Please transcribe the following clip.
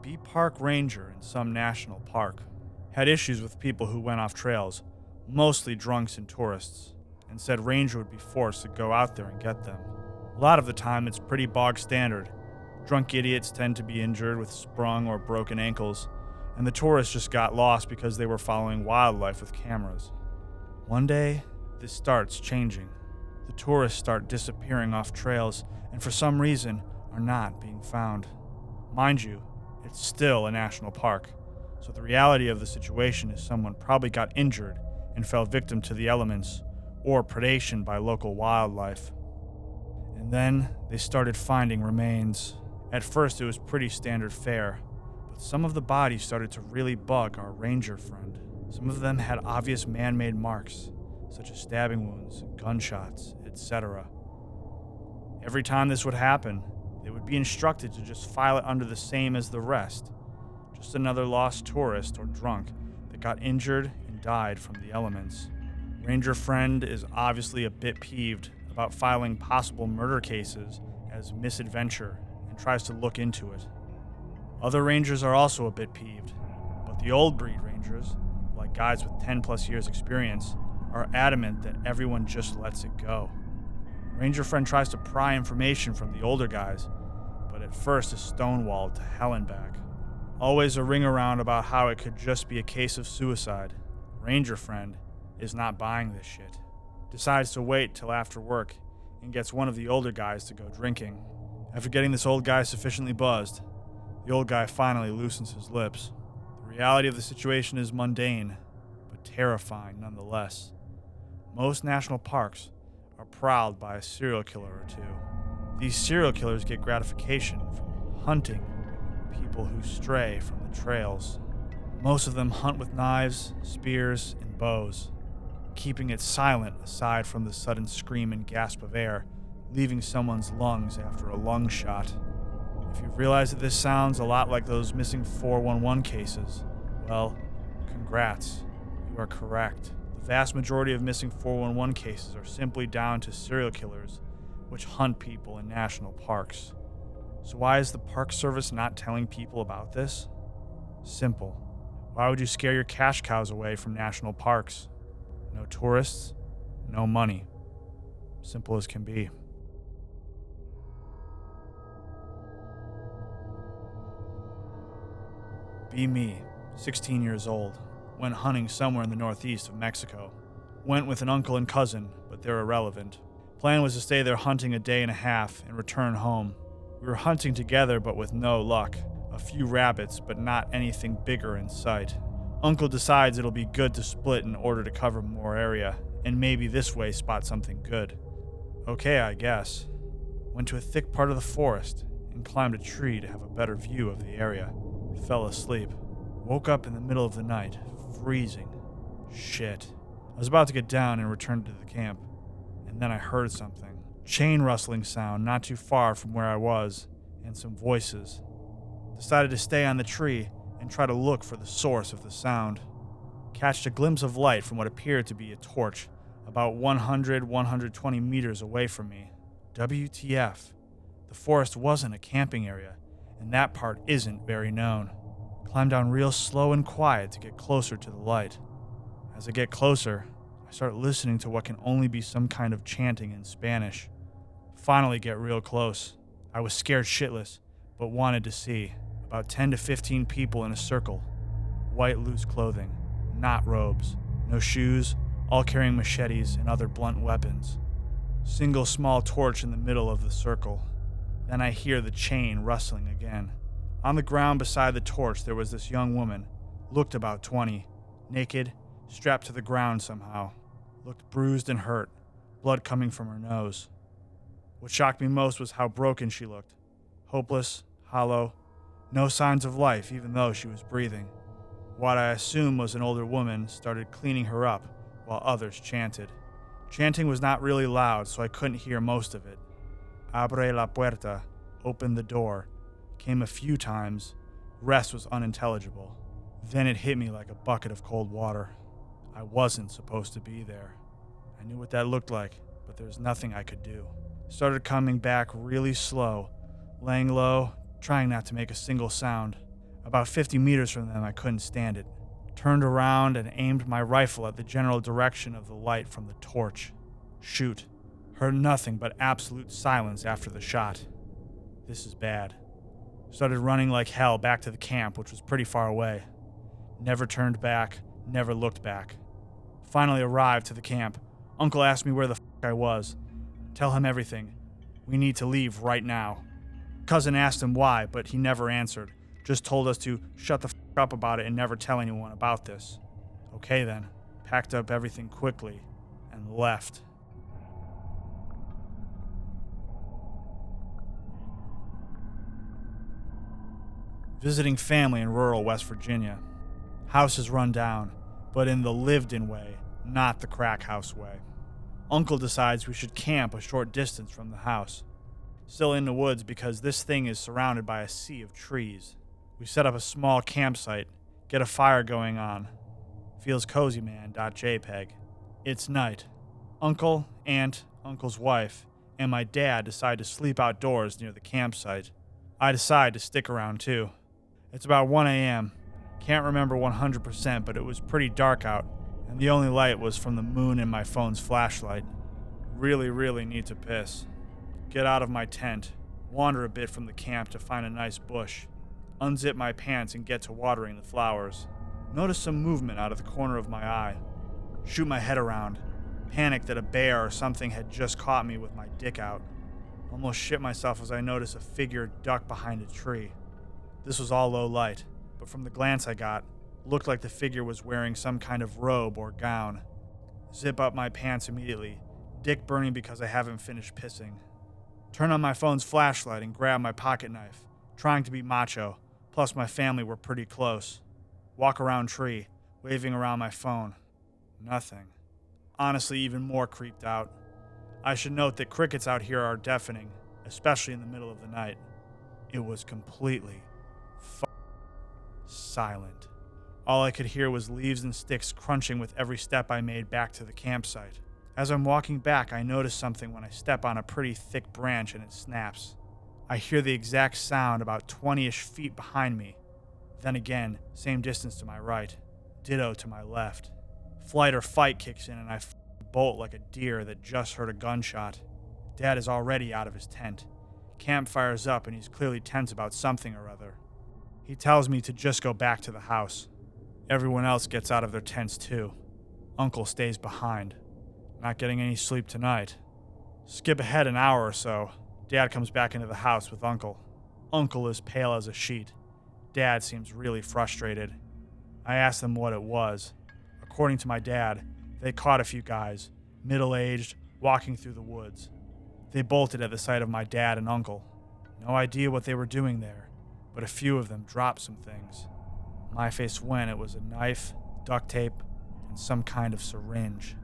be park ranger in some national park. Had issues with people who went off trails, mostly drunks and tourists, and said ranger would be forced to go out there and get them. A lot of the time it's pretty bog standard. Drunk idiots tend to be injured with sprung or broken ankles, and the tourists just got lost because they were following wildlife with cameras. One day, this starts changing. The tourists start disappearing off trails and for some reason are not being found. Mind you, it's still a national park, so the reality of the situation is someone probably got injured and fell victim to the elements or predation by local wildlife. And then they started finding remains. At first it was pretty standard fare, but some of the bodies started to really bug our ranger friend. Some of them had obvious man-made marks, such as stabbing wounds, gunshots, etc. Every time this would happen, they would be instructed to just file it under the same as the rest. Just another lost tourist or drunk that got injured and died from the elements. Ranger friend is obviously a bit peeved about filing possible murder cases as misadventure and tries to look into it. Other rangers are also a bit peeved, but the old breed rangers, like guys with 10 plus years experience, are adamant that everyone just lets it go. Ranger friend tries to pry information from the older guys, but at first is stonewalled to hell and back. Always a ring around about how it could just be a case of suicide. Ranger friend is not buying this shit. Decides to wait till after work and gets one of the older guys to go drinking. After getting this old guy sufficiently buzzed, the old guy finally loosens his lips. The reality of the situation is mundane, but terrifying nonetheless. Most national parks are prowled by a serial killer or two. These serial killers get gratification from hunting people who stray from the trails. Most of them hunt with knives, spears, and bows, keeping it silent aside from the sudden scream and gasp of air, leaving someone's lungs after a lung shot. If you realize that this sounds a lot like those missing 411 cases, well, congrats, you are correct. The vast majority of missing 411 cases are simply down to serial killers, which hunt people in national parks. So why is the Park Service not telling people about this? Simple. Why would you scare your cash cows away from national parks? No tourists, no money. Simple as can be. Be me, 16 years old. Went hunting somewhere in the northeast of Mexico. Went with an uncle and cousin, but they're irrelevant. Plan was to stay there hunting a day and a half and return home. We were hunting together but with no luck. A few rabbits, but not anything bigger in sight. Uncle decides it'll be good to split in order to cover more area, and maybe this way spot something good. Okay, I guess. Went to a thick part of the forest and climbed a tree to have a better view of the area. Fell asleep. Woke up in the middle of the night, freezing. Shit. I was about to get down and return to the camp, and then I heard something. Chain rustling sound not too far from where I was, and some voices. Decided to stay on the tree and try to look for the source of the sound. Catched a glimpse of light from what appeared to be a torch, about 120 meters away from me. WTF. The forest wasn't a camping area, and that part isn't very known. Climb down real slow and quiet to get closer to the light. As I get closer, I start listening to what can only be some kind of chanting in Spanish. Finally get real close. I was scared shitless, but wanted to see. About 10 to 15 people in a circle. White loose clothing, not robes. No shoes, all carrying machetes and other blunt weapons. Single small torch in the middle of the circle. Then I hear the chain rustling again. On the ground beside the torch there was this young woman, looked about 20, naked, strapped to the ground somehow. Looked bruised and hurt, blood coming from her nose. What shocked me most was how broken she looked. Hopeless, hollow, no signs of life even though she was breathing. What I assumed was an older woman started cleaning her up while others chanted. Chanting was not really loud, so I couldn't hear most of it. Abre la puerta, open the door, came a few times. Rest was unintelligible. Then it hit me like a bucket of cold water. I wasn't supposed to be there. I knew what that looked like, but there was nothing I could do. Started coming back really slow, laying low, trying not to make a single sound. About 50 meters from them, I couldn't stand it. Turned around and aimed my rifle at the general direction of the light from the torch. Shoot. Heard nothing but absolute silence after the shot. This is bad. Started running like hell back to the camp, which was pretty far away. Never turned back, never looked back. Finally arrived to the camp. Uncle asked me where the I was. Tell him everything. We need to leave right now. Cousin asked him why, but he never answered. Just told us to shut the up about it and never tell anyone about this. Okay then. Packed up everything quickly and left. Visiting family in rural West Virginia. House is run down, but in the lived-in way, not the crack house way. Uncle decides we should camp a short distance from the house. Still in the woods because this thing is surrounded by a sea of trees. We set up a small campsite, get a fire going on. Feels cozy, man. .jpg. It's night. Uncle, aunt, uncle's wife, and my dad decide to sleep outdoors near the campsite. I decide to stick around too. It's about 1 a.m. Can't remember 100%, but it was pretty dark out, and the only light was from the moon and my phone's flashlight. Really need to piss. Get out of my tent, wander a bit from the camp to find a nice bush, unzip my pants and get to watering the flowers. Notice some movement out of the corner of my eye. Shoot my head around, panic that a bear or something had just caught me with my dick out. Almost shit myself as I notice a figure duck behind a tree. This was all low light, but from the glance I got, looked like the figure was wearing some kind of robe or gown. Zip up my pants immediately, dick burning because I haven't finished pissing. Turn on my phone's flashlight and grab my pocket knife, trying to be macho, plus my family were pretty close. Walk around tree, waving around my phone. Nothing. Honestly, even more creeped out. I should note that crickets out here are deafening, especially in the middle of the night. It was completely silent. All I could hear was leaves and sticks crunching with every step I made back to the campsite. As I'm walking back, I notice something when I step on a pretty thick branch and it snaps. I hear the exact sound about 20-ish feet behind me. Then again, same distance to my right. Ditto to my left. Flight or fight kicks in and I bolt like a deer that just heard a gunshot. Dad is already out of his tent. Campfire's up and he's clearly tense about something or other. He tells me to just go back to the house. Everyone else gets out of their tents too. Uncle stays behind. Not getting any sleep tonight. Skip ahead an hour or so. Dad comes back into the house with Uncle. Uncle is pale as a sheet. Dad seems really frustrated. I ask them what it was. According to my dad, they caught a few guys, middle-aged, walking through the woods. They bolted at the sight of my dad and Uncle. No idea what they were doing there, but a few of them dropped some things. My face went. It was a knife, duct tape, and some kind of syringe.